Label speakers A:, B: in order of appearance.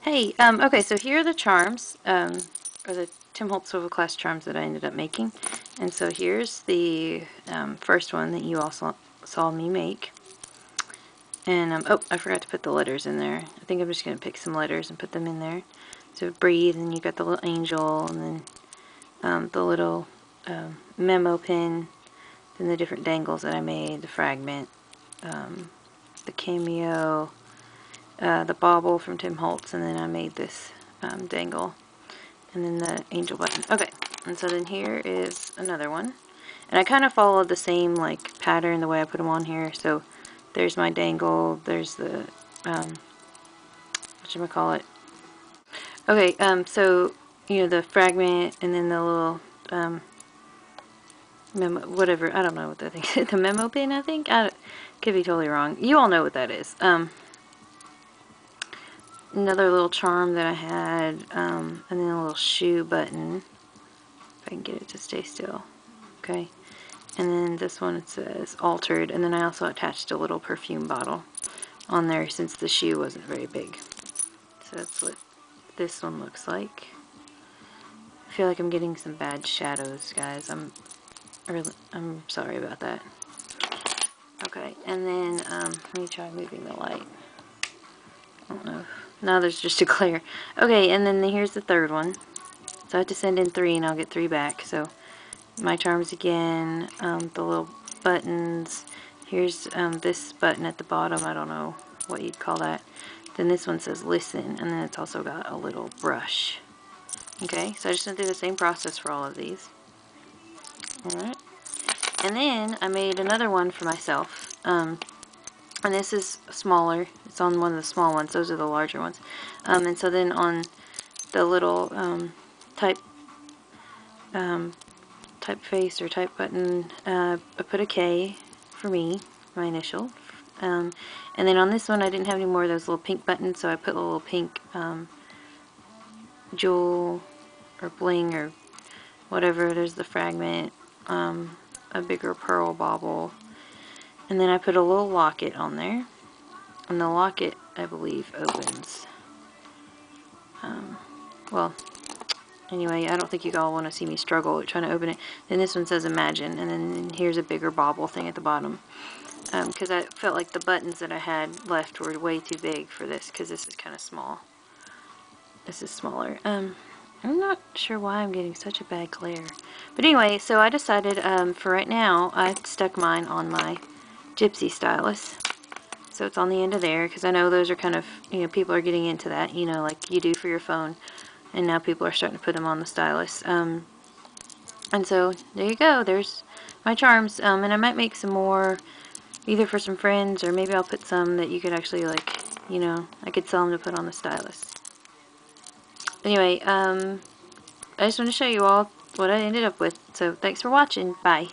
A: Hey, okay, so here are the charms, or the Tim Holtz Swivel class charms that I ended up making. And so here's the first one that you also saw me make. And, oh, I forgot to put the letters in there. I think I'm just going to pick some letters and put them in there. So breathe, and you got the little angel, and then the little memo pin, then the different dangles that I made, the fragment, the cameo, the bauble from Tim Holtz, and then I made this dangle, and then the angel button. Okay, and so then here is another one, and I kind of followed the same like pattern the way I put them on here. So there's my dangle, there's the whatchamacallit. Okay, so you know, the fragment, and then the little memo, whatever, I don't know what that thing is. The memo pin, I think. I could be totally wrong. You all know what that is. Another little charm that I had, and then a little shoe button, if I can get it to stay still. Okay, and then this one, it says altered, and then I also attached a little perfume bottle on there since the shoe wasn't very big. So that's what this one looks like. I feel like I'm getting some bad shadows, guys. I'm sorry about that. Okay, and then let me try moving the light. I don't know. Now there's just a glare. Okay, and then here's the third one. So I have to send in 3 and I'll get 3 back. So my charms again, the little buttons. Here's this button at the bottom. I don't know what you'd call that. Then this one says listen, and then it's also got a little brush. Okay, so I just went through the same process for all of these. Alright. And then I made another one for myself. And this is smaller. It's on one of the small ones. Those are the larger ones. And so then on the little typeface or type button, I put a K for me, my initial. And then on this one, I didn't have any more of those little pink buttons, so I put a little pink jewel or bling or whatever. There's the fragment, a bigger pearl bauble. And then I put a little locket on there. And the locket, I believe, opens. Well, anyway, I don't think you all want to see me struggle with trying to open it. Then this one says imagine. And then here's a bigger bauble thing at the bottom. Because I felt like the buttons that I had left were way too big for this. Because this is kind of small. This is smaller. I'm not sure why I'm getting such a bad glare. But anyway, so I decided for right now, I stuck mine on my gypsy stylus. So it's on the end of there, because I know those are kind of, you know, people are getting into that, you know, like you do for your phone. And now people are starting to put them on the stylus. And so there you go. There's my charms. And I might make some more, either for some friends, or maybe I'll put some that you could actually, like, you know, I could sell them to put on the stylus. Anyway, I just want to show you all what I ended up with. So thanks for watching. Bye.